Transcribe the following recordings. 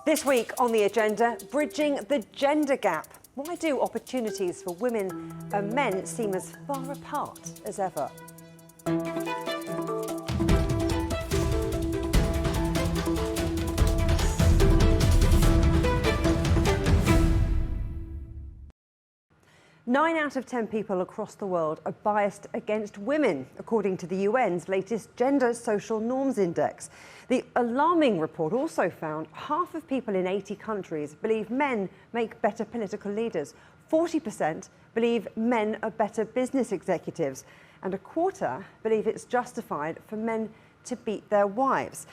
This week on the agenda, bridging the gender gap. Why do opportunities for women and men seem as far apart as ever? 9 out of 10 people across the world are biased against women, according to the UN's latest Gender Social Norms Index. The alarming report also found half of people in 80 countries believe men make better political leaders, 40% believe men are better business executives, and a quarter believe it's justified for men to beat their wives.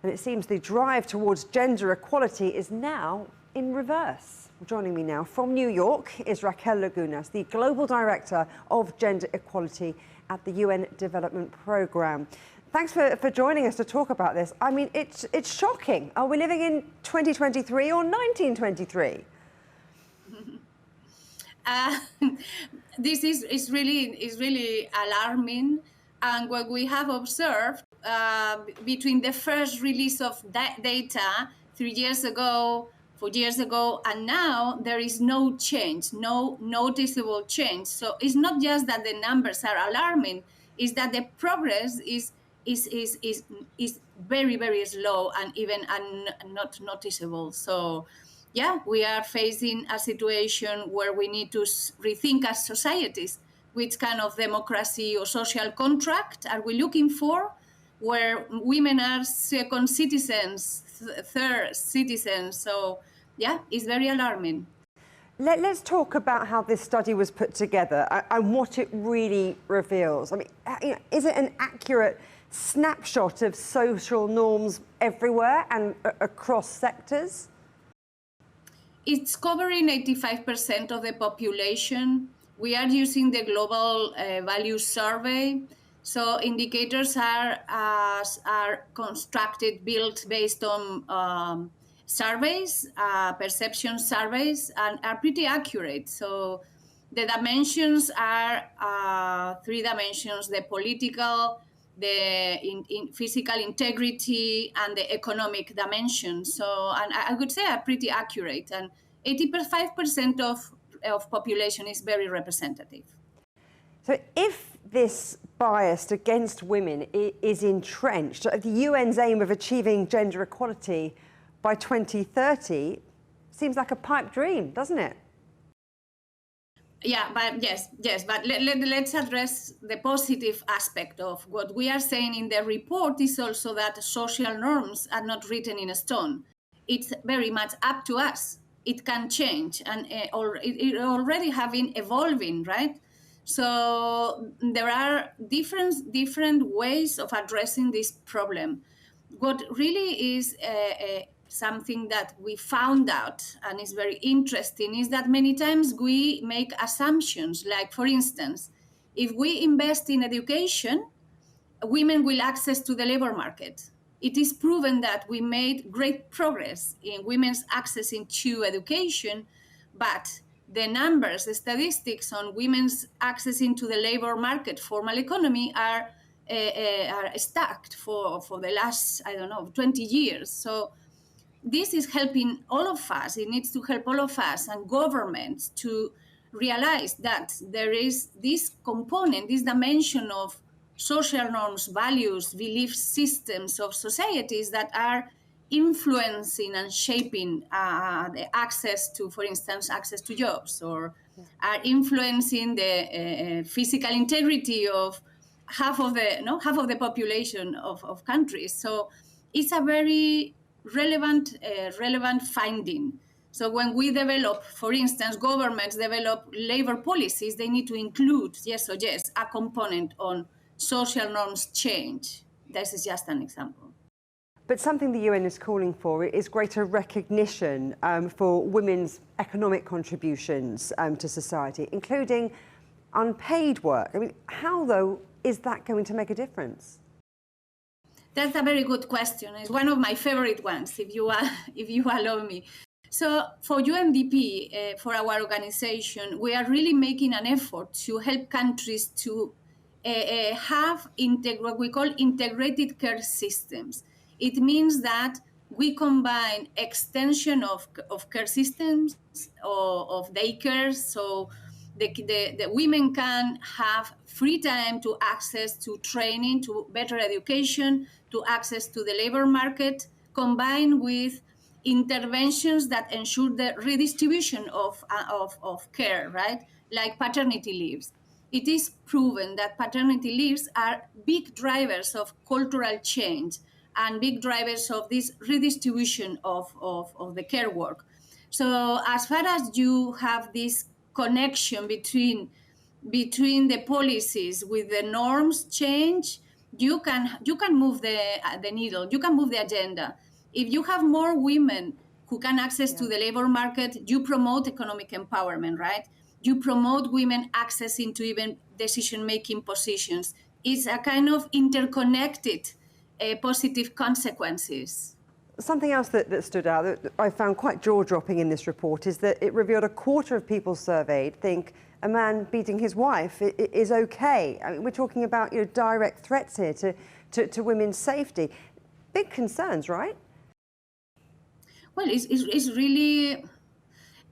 And it seems the drive towards gender equality is now in reverse. Joining me now from New York is Raquel Lagunas, the Global Director of Gender Equality at the UN Development Programme. Thanks for joining us to talk about this. I mean, it's shocking. Are we living in 2023 or 1923? This is really alarming. And what we have observed between the first release of that data 3 years ago, 4 years ago, and now there is no change, no noticeable change. So it's not just that the numbers are alarming, it's that the progress is very, very slow and even not noticeable. So yeah, we are facing a situation where we need to rethink as societies which kind of democracy or social contract are we looking for, where women are second citizens, third citizens. So yeah, it's very alarming. Let's talk about how this study was put together and what it really reveals. I mean, is it an accurate snapshot of social norms everywhere and across sectors? It's covering 85% of the population. We are using the Global Values Survey. So indicators are constructed, built based on surveys, perception surveys, and are pretty accurate. So the dimensions are 3 dimensions: the political, the physical integrity, and the economic dimension. So, and I would say are pretty accurate. And 85% of population is very representative. So if this bias against women is entrenched, the UN's aim of achieving gender equality by 2030 seems like a pipe dream, doesn't it? Yeah, but yes, but let's address the positive aspect of what we are saying in the report is also that social norms are not written in stone. It's very much up to us. It can change, and it already have been evolving, right? So there are different ways of addressing this problem. What really is something that we found out and is very interesting is that many times we make assumptions, like, for instance, if we invest in education, women will access to the labor market. It is proven that we made great progress in women's access into education, but the numbers, the statistics on women's access into the labor market, formal economy, are stacked for the last, 20 years. So this is helping all of us. It needs to help all of us and governments to realize that there is this component, this dimension of social norms, values, belief systems of societies that are influencing and shaping the access to, for instance, access to jobs, or are influencing the physical integrity of half of the population of countries. So it's a very relevant finding. So when we develop, for instance, governments develop labor policies, they need to include, yes, a component on social norms change. This is just an example. But something the UN is calling for is greater recognition for women's economic contributions to society, including unpaid work. I mean, how, though, is that going to make a difference? That's a very good question. It's one of my favorite ones, if you allow me. So for UNDP, for our organization, we are really making an effort to help countries to have what we call integrated care systems. It means that we combine extension of care systems or of daycare, so the women can have free time to access to training, to better education, to access to the labor market, combined with interventions that ensure the redistribution of care, right? Like paternity leaves. It is proven that paternity leaves are big drivers of cultural change and big drivers of this redistribution of the care work. So as far as you have this connection between the policies with the norms change, you can move the needle, you can move the agenda. If you have more women who can access to the labor market, you promote economic empowerment, right? You promote women access into even decision-making positions. It's a kind of interconnected positive consequences. Something else that stood out that I found quite jaw-dropping in this report is that it revealed a quarter of people surveyed think a man beating his wife is okay. I mean, we're talking about, you know, direct threats here to women's safety. Big concerns, right? Well, it's really,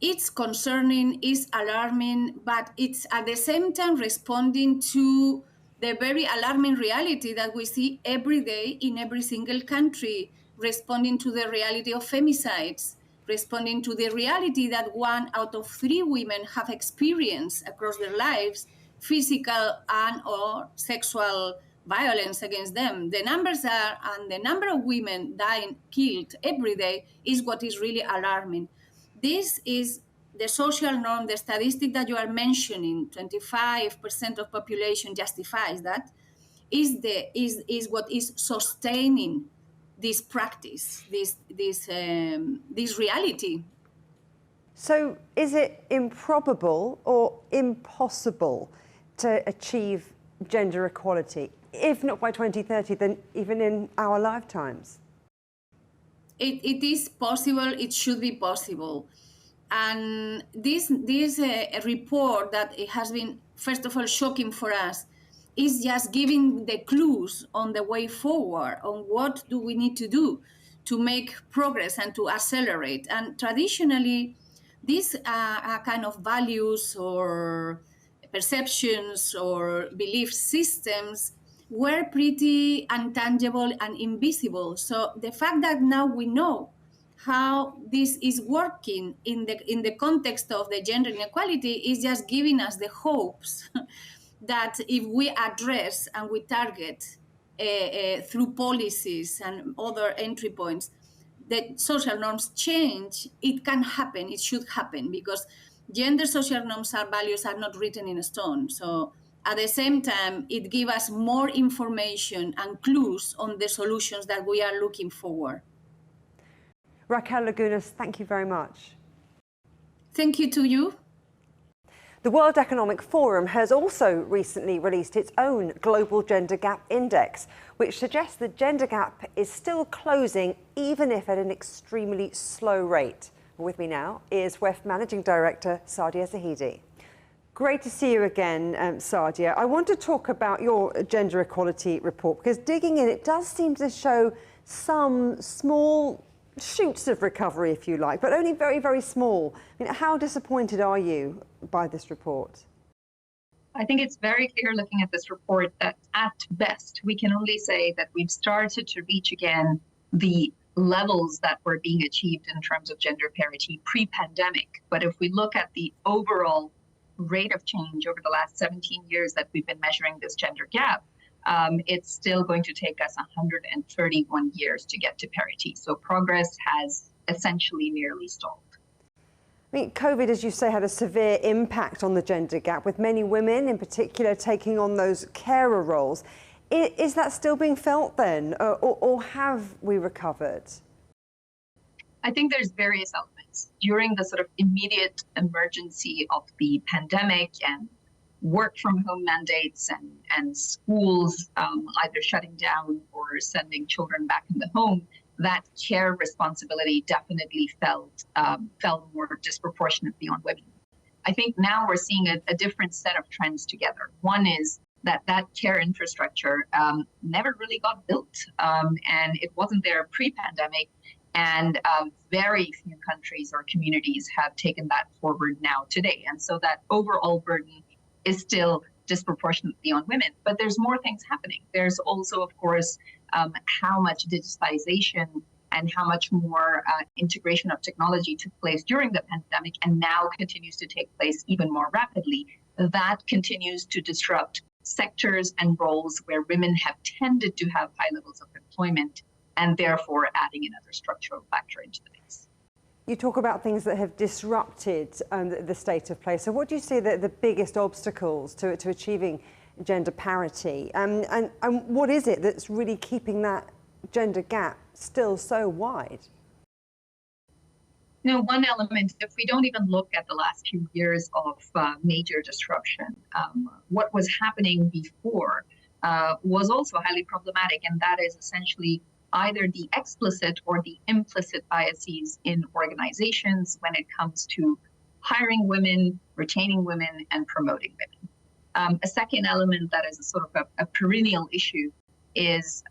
it's concerning, it's alarming, but it's at the same time responding to the very alarming reality that we see every day in every single country, responding to the reality of femicides, responding to the reality that 1 out of 3 women have experienced across their lives physical and or sexual violence against them. The numbers are, and the number of women dying, killed every day is what is really alarming. This is the social norm, the statistic that you are mentioning, 25% of population justifies that, is what is sustaining this practice, this reality. So is it improbable or impossible to achieve gender equality? If not by 2030, then even in our lifetimes? It is possible, it should be possible. And this report that it has been, first of all, shocking for us, is just giving the clues on the way forward, on what do we need to do to make progress and to accelerate. And traditionally, these kind of values or perceptions or belief systems were pretty intangible and invisible. So the fact that now we know how this is working in the context of the gender inequality is just giving us the hopes that if we address and we target through policies and other entry points, that social norms change, it can happen, it should happen, because gender social norms and values are not written in stone. So at the same time, it gives us more information and clues on the solutions that we are looking for. Raquel Lagunas, thank you very much. Thank you to you. The World Economic Forum has also recently released its own Global Gender Gap Index, which suggests the gender gap is still closing, even if at an extremely slow rate. With me now is WEF Managing Director Saadia Zahidi. Great to see you again, Saadia. I want to talk about your gender equality report, because digging in, it does seem to show some small shoots of recovery, if you like, but only very, very small. I mean, how disappointed are you by this report? I think it's very clear looking at this report that at best, we can only say that we've started to reach again the levels that were being achieved in terms of gender parity pre-pandemic. But if we look at the overall rate of change over the last 17 years that we've been measuring this gender gap, it's still going to take us 131 years to get to parity. So progress has essentially nearly stalled. I mean, COVID, as you say, had a severe impact on the gender gap, with many women in particular taking on those carer roles. Is that still being felt then, or have we recovered? I think there's various elements. During the sort of immediate emergency of the pandemic and work from home mandates and schools either shutting down or sending children back in the home, that care responsibility definitely fell more disproportionately on women. I think now we're seeing a different set of trends together. One is that care infrastructure never really got built, and it wasn't there pre-pandemic. And very few countries or communities have taken that forward now today. And so that overall burden is still disproportionately on women. But there's more things happening. There's also, of course, how much digitization and how much more integration of technology took place during the pandemic and now continues to take place even more rapidly. That continues to disrupt sectors and roles where women have tended to have high levels of employment, and therefore adding another structural factor into the mix. You talk about things that have disrupted the state of play. So what do you see the biggest obstacles to achieving gender parity? And what is it that's really keeping that gender gap still so wide? You know, one element, if we don't even look at the last few years of major disruption, what was happening before was also highly problematic, and that is essentially either the explicit or the implicit biases in organizations when it comes to hiring women, retaining women, and promoting women. A second element that is a sort of a perennial issue is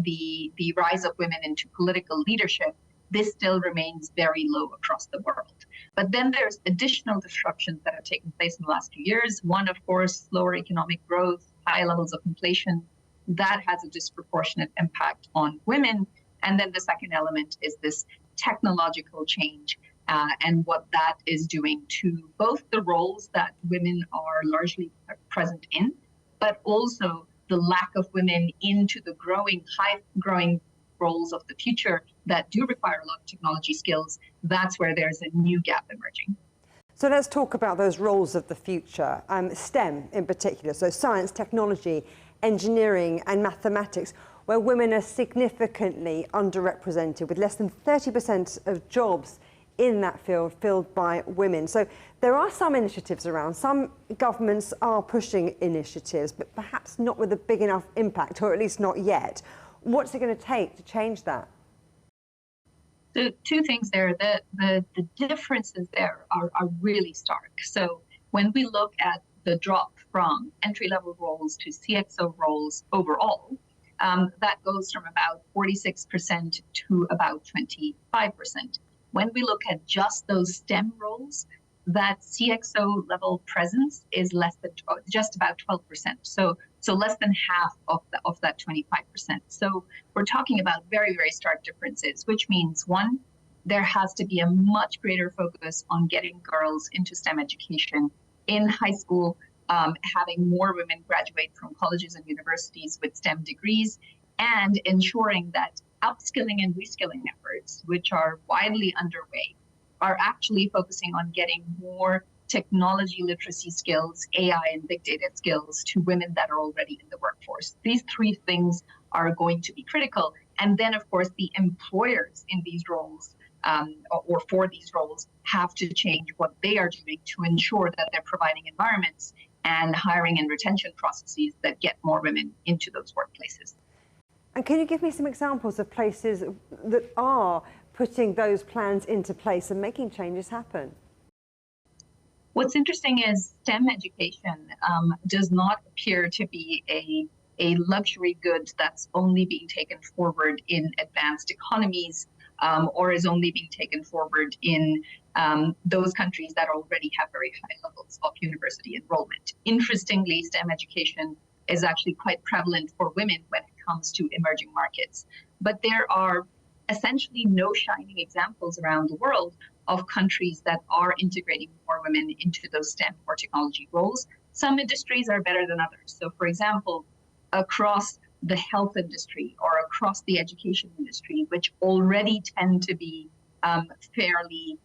the rise of women into political leadership. This still remains very low across the world. But then there's additional disruptions that have taken place in the last few years. One, of course, slower economic growth, high levels of inflation. That has a disproportionate impact on women. And then the second element is this technological change and what that is doing to both the roles that women are largely present in, but also the lack of women into the high-growing roles of the future that do require a lot of technology skills. That's where there's a new gap emerging. So let's talk about those roles of the future, STEM in particular, so science, technology, engineering and mathematics, where women are significantly underrepresented, with less than 30% of jobs in that field filled by women. So there are some initiatives around. Some governments are pushing initiatives, but perhaps not with a big enough impact, or at least not yet. What's it going to take to change that? So two things there. The differences there are really stark. So when we look at the drop from entry-level roles to CXO roles overall, that goes from about 46% to about 25%. When we look at just those STEM roles, that CXO level presence is just about 12%. So less than half of that 25%. So we're talking about very, very stark differences, which means, one, there has to be a much greater focus on getting girls into STEM education in high school, having more women graduate from colleges and universities with STEM degrees, and ensuring that upskilling and reskilling efforts, which are widely underway, are actually focusing on getting more technology literacy skills, AI and big data skills to women that are already in the workforce. These three things are going to be critical. And then, of course, the employers in these roles or for these roles have to change what they are doing to ensure that they're providing environments and hiring and retention processes that get more women into those workplaces. And can you give me some examples of places that are putting those plans into place and making changes happen? What's interesting is STEM education does not appear to be a luxury good that's only being taken forward in advanced economies or is only being taken forward in those countries that already have very high levels of university enrollment. Interestingly, STEM education is actually quite prevalent for women when it comes to emerging markets. But there are essentially no shining examples around the world of countries that are integrating more women into those STEM or technology roles. Some industries are better than others. So, for example, across the health industry or across the education industry, which already tend to be fairly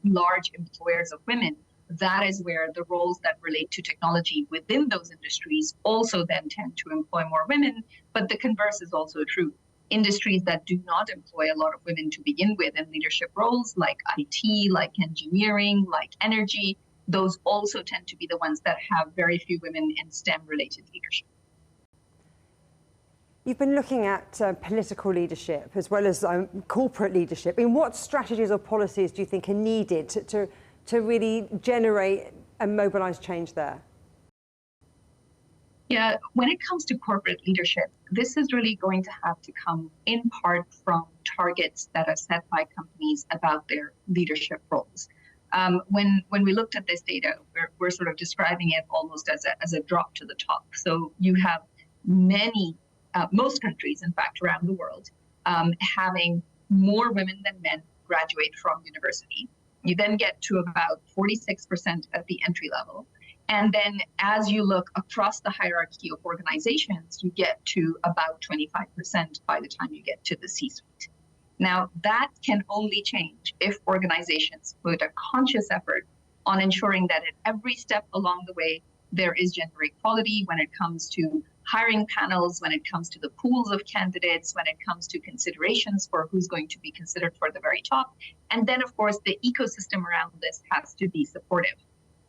large employers of women, that is where the roles that relate to technology within those industries also then tend to employ more women. But the converse is also true. Industries that do not employ a lot of women to begin with in leadership roles, like IT, like engineering, like energy, those also tend to be the ones that have very few women in STEM-related leadership. You've been looking at political leadership as well as corporate leadership. I mean, what strategies or policies do you think are needed to really generate and mobilise change there? Yeah, when it comes to corporate leadership, this is really going to have to come in part from targets that are set by companies about their leadership roles. When we looked at this data, we're sort of describing it almost as a drop to the top. So you have most countries, in fact, around the world, having more women than men graduate from university. You then get to about 46% at the entry level. And then as you look across the hierarchy of organizations, you get to about 25% by the time you get to the C-suite. Now, that can only change if organizations put a conscious effort on ensuring that at every step along the way, there is gender equality when it comes to hiring panels, when it comes to the pools of candidates, when it comes to considerations for who's going to be considered for the very top. And then, of course, the ecosystem around this has to be supportive.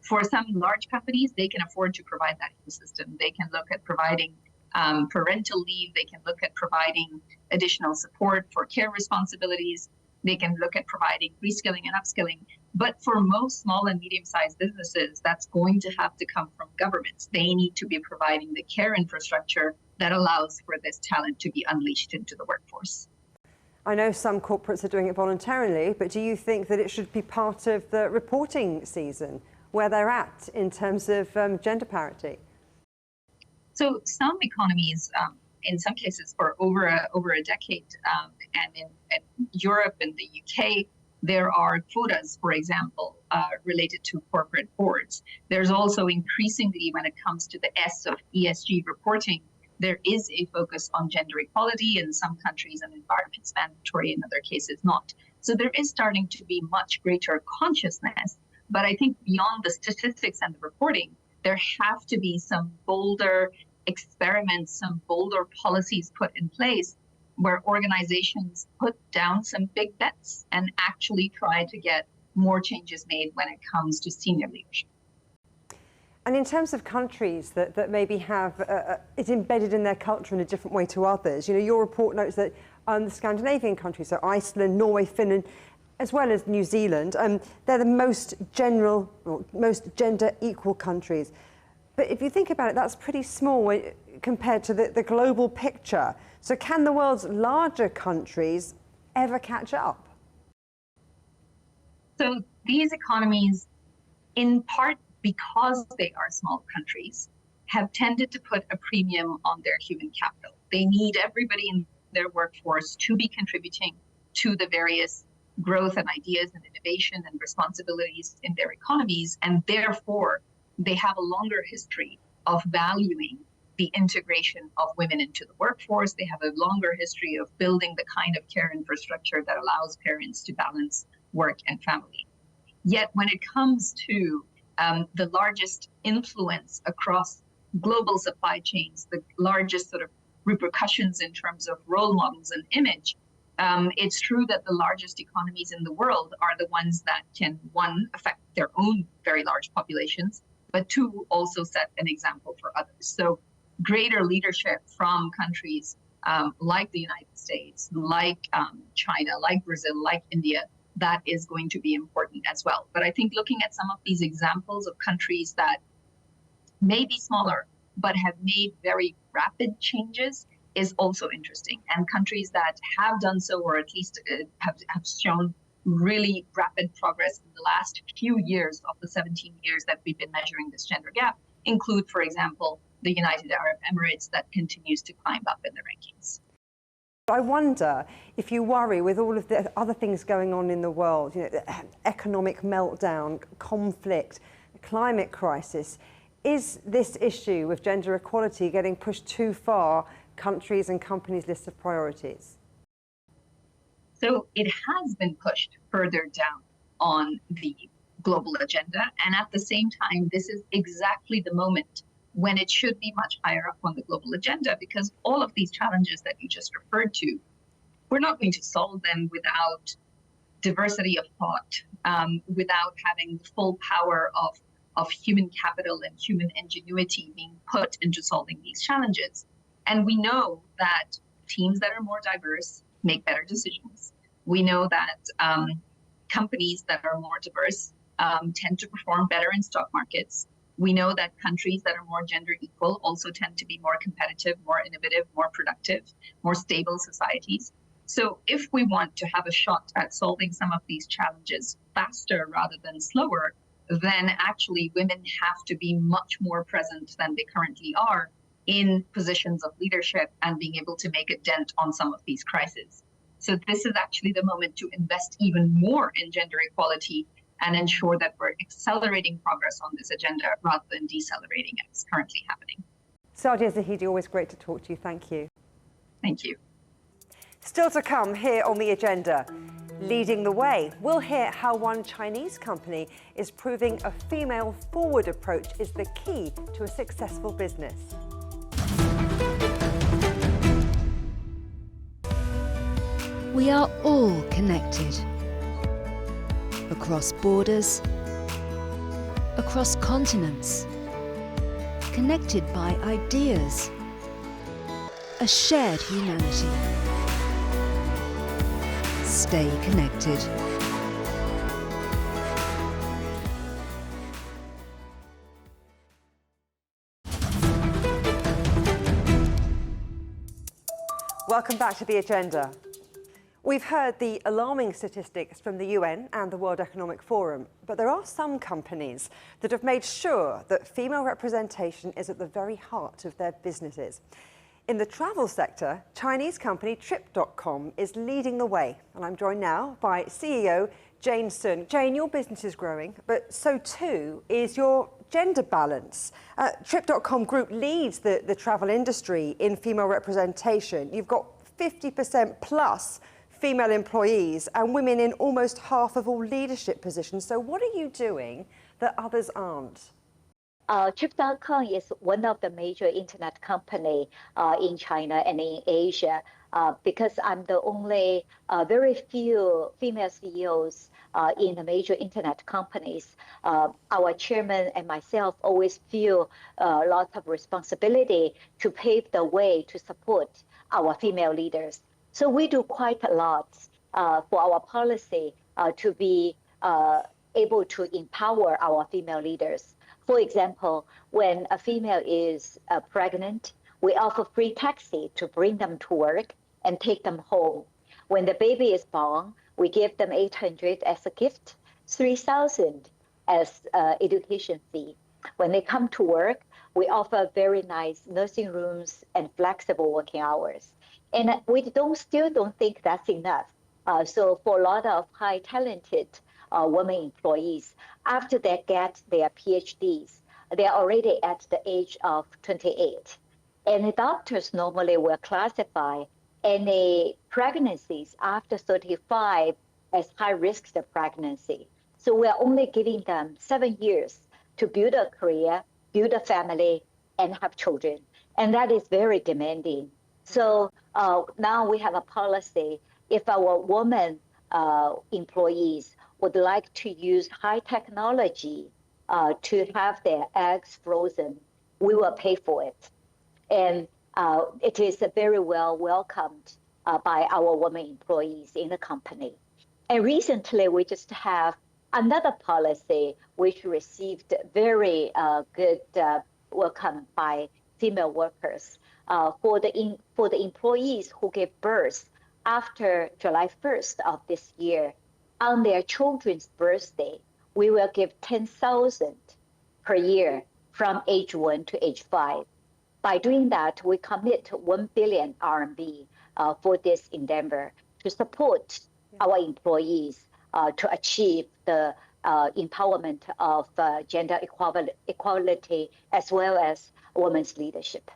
For some large companies, they can afford to provide that ecosystem. They can look at providing parental leave. They can look at providing additional support for care responsibilities. They can look at providing reskilling and upskilling. But for most small and medium-sized businesses, that's going to have to come from governments. They need to be providing the care infrastructure that allows for this talent to be unleashed into the workforce. I know some corporates are doing it voluntarily, but do you think that it should be part of the reporting season, where they're at in terms of gender parity? So some economies, in some cases for over a decade, and in Europe and the UK, there are quotas, for example, related to corporate boards. There's also increasingly, when it comes to the S of ESG reporting, there is a focus on gender equality. In some countries, and environment's mandatory, in other cases not. So there is starting to be much greater consciousness. But I think beyond the statistics and the reporting, there have to be some bolder experiments, some bolder policies put in place where organizations put down some big bets and actually try to get more changes made when it comes to senior leadership. And in terms of countries that maybe have it embedded in their culture in a different way to others, you know, your report notes that the Scandinavian countries, so Iceland, Norway, Finland, as well as New Zealand, they're the most gender equal countries. But if you think about it, that's pretty small compared to the global picture. So can the world's larger countries ever catch up? So these economies, in part because they are small countries, have tended to put a premium on their human capital. They need everybody in their workforce to be contributing to the various growth and ideas and innovation and responsibilities in their economies, and therefore they have a longer history of valuing the integration of women into the workforce. They have a longer history of building the kind of care infrastructure that allows parents to balance work and family. Yet when it comes to the largest influence across global supply chains, the largest sort of repercussions in terms of role models and image, it's true that the largest economies in the world are the ones that can, one, affect their own very large populations, but two, also set an example for others. So greater leadership from countries like the United States, like China, like Brazil, like India, that is going to be important as well. But I think looking at some of these examples of countries that may be smaller, but have made very rapid changes is also interesting. And countries that have done so, or at least have shown really rapid progress in the last few years of the 17 years that we've been measuring this gender gap, include, for example, the United Arab Emirates, that continues to climb up in the rankings. I wonder if you worry with all of the other things going on in the world, you know, economic meltdown, conflict, climate crisis, is this issue of gender equality getting pushed too far countries' and companies' list of priorities? So it has been pushed further down on the global agenda. And at the same time, this is exactly the moment when it should be much higher up on the global agenda, because all of these challenges that you just referred to, we're not going to solve them without diversity of thought, without having the full power of human capital and human ingenuity being put into solving these challenges. And we know that teams that are more diverse make better decisions. We know that companies that are more diverse tend to perform better in stock markets. We know that countries that are more gender equal also tend to be more competitive, more innovative, more productive, more stable societies. So if we want to have a shot at solving some of these challenges faster rather than slower, then actually women have to be much more present than they currently are in positions of leadership and being able to make a dent on some of these crises. So this is actually the moment to invest even more in gender equality and ensure that we're accelerating progress on this agenda rather than decelerating as currently happening. Saadia Zahidi, always great to talk to you. Thank you. Thank you. Still to come here on the agenda, leading the way. We'll hear how one Chinese company is proving a female-forward approach is the key to a successful business. We are all connected. Across borders, across continents, connected by ideas, a shared humanity. Stay connected. Welcome back to the agenda. We've heard the alarming statistics from the UN and the World Economic Forum, but there are some companies that have made sure that female representation is at the very heart of their businesses. In the travel sector, Chinese company Trip.com is leading the way, and I'm joined now by CEO Jane Sun. Jane, your business is growing, but so too is your gender balance. Trip.com Group leads the travel industry in female representation. You've got 50% plus female employees and women in almost half of all leadership positions. So what are you doing that others aren't? Trip.com is one of the major internet company in China and in Asia because I'm the only very few female CEOs in the major internet companies. Our chairman and myself always feel a lot of responsibility to pave the way to support our female leaders. So we do quite a lot for our policy to be able to empower our female leaders. For example, when a female is pregnant, we offer free taxi to bring them to work and take them home. When the baby is born, we give them 800 as a gift, 3,000 as education fee. When they come to work, we offer very nice nursing rooms and flexible working hours. And we still don't think that's enough. So for a lot of high talented women employees, after they get their PhDs, they're already at the age of 28. And the doctors normally will classify any pregnancies after 35 as high risk of pregnancy. So we're only giving them 7 years to build a career, build a family, and have children. And that is very demanding. So now we have a policy. If our women employees would like to use high technology to have their eggs frozen, we will pay for it. And it is very well welcomed by our women employees in the company. And recently, we just have another policy which received very good welcome by female workers. For the employees who gave birth after July 1st of this year, on their children's birthday, we will give 10,000 per year from age 1 to age 5. By doing that, we commit 1 billion RMB for this endeavor to support our employees to achieve the empowerment of gender equality as well as women's leadership.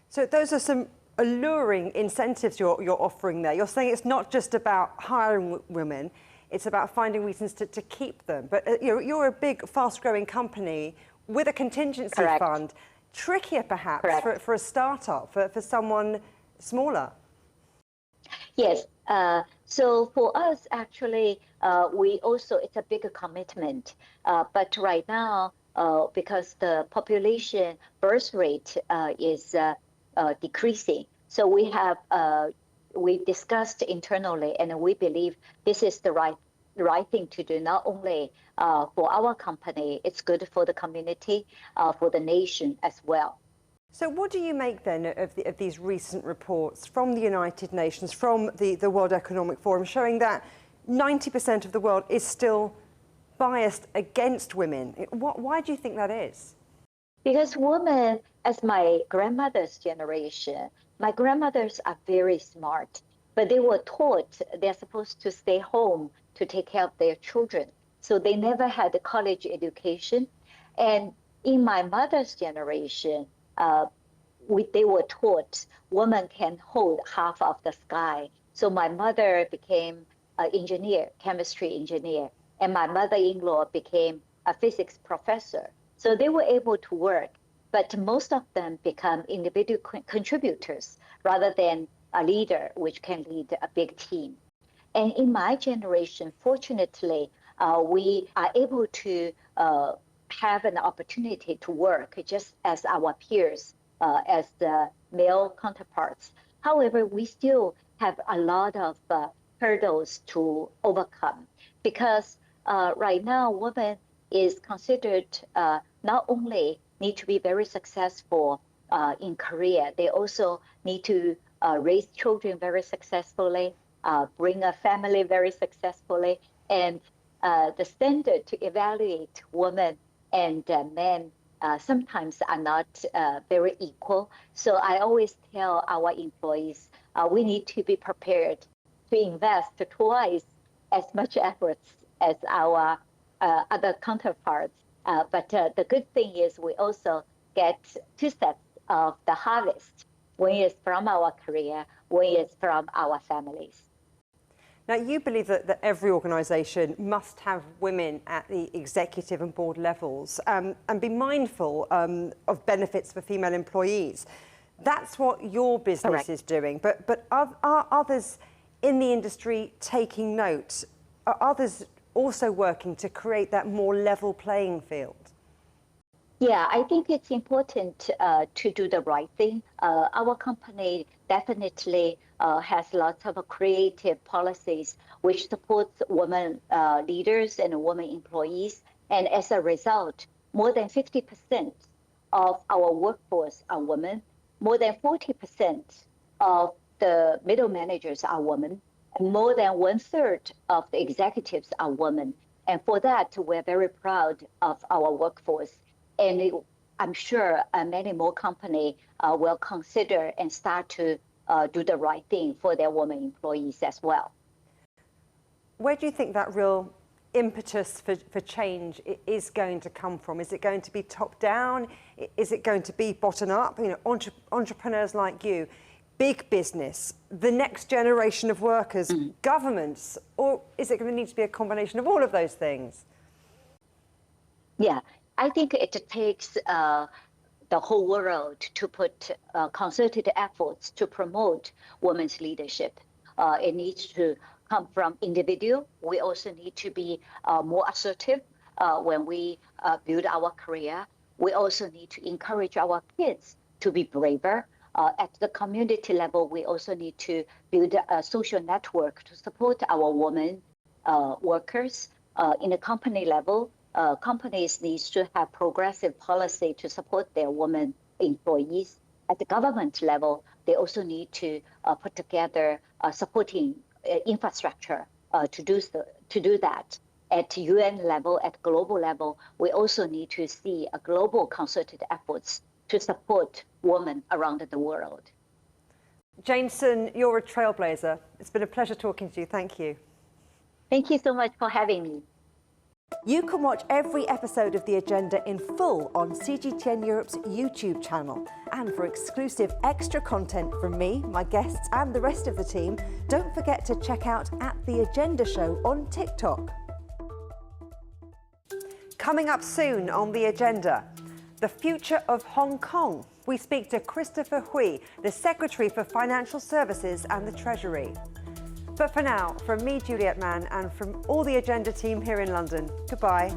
So those are some alluring incentives you're offering there. You're saying it's not just about hiring women, it's about finding reasons to keep them. But you're a big, fast-growing company with a contingency Correct. fund. Trickier, perhaps, for a startup, for someone smaller. Yes. So for us, actually, it's a bigger commitment. But right now, because the population birth rate is decreasing, so we discussed internally, and we believe this is the right the right thing to do, not only for our company, it's good for the community, for the nation as well. So what do you make then of these recent reports from the United Nations, from the World Economic Forum, showing that 90% of the world is still biased against women? Why do you think that is? Because women, as my grandmother's generation, my grandmothers are very smart, but they were taught they're supposed to stay home to take care of their children. So they never had a college education. And in my mother's generation, they were taught women can hold half of the sky. So my mother became an engineer, chemistry engineer, and my mother-in-law became a physics professor. So they were able to work, but most of them become individual contributors rather than a leader, which can lead a big team. And in my generation, fortunately, we are able to have an opportunity to work just as our peers, as the male counterparts. However, we still have a lot of hurdles to overcome because right now, women is considered not only need to be very successful in career, they also need to raise children very successfully, bring a family very successfully, and the standard to evaluate women and men sometimes are not very equal. So I always tell our employees, we need to be prepared to invest twice as much efforts as our other counterparts. But the good thing is we also get two sets of the harvest. One is from our career, one is from our families. Now, you believe that every organisation must have women at the executive and board levels and be mindful of benefits for female employees. That's what your business Correct. is doing. But are others in the industry taking note? Are others also working to create that more level playing field? Yeah, I think it's important to do the right thing. Our company definitely has lots of creative policies which supports women leaders and women employees. And as a result, more than 50% of our workforce are women. More than 40% of the middle managers are women. And more than 1/3 of the executives are women. And for that, we're very proud of our workforce. And I'm sure many more companies will consider and start to do the right thing for their women employees as well. Where do you think that real impetus for change is going to come from? Is it going to be top down? Is it going to be bottom up? You know, entrepreneurs like you, big business, the next generation of workers, governments, or is it going to need to be a combination of all of those things? Yeah, I think it takes the whole world to put concerted efforts to promote women's leadership. It needs to come from individual. We also need to be more assertive when we build our career. We also need to encourage our kids to be braver. At the community level, we also need to build a social network to support our women workers. In the company level, companies need to have progressive policy to support their women employees. At the government level, they also need to put together supporting infrastructure to do that. At UN level, at global level, we also need to see a global concerted efforts to support women around the world. Jameson, you're a trailblazer. It's been a pleasure talking to you. Thank you. Thank you so much for having me. You can watch every episode of The Agenda in full on CGTN Europe's YouTube channel. And for exclusive extra content from me, my guests and the rest of the team, don't forget to check out The Agenda Show on TikTok. Coming up soon on The Agenda, the future of Hong Kong. We speak to Christopher Hui, the Secretary for Financial Services and the Treasury. But for now, from me, Juliet Mann, and from all the Agenda team here in London, goodbye.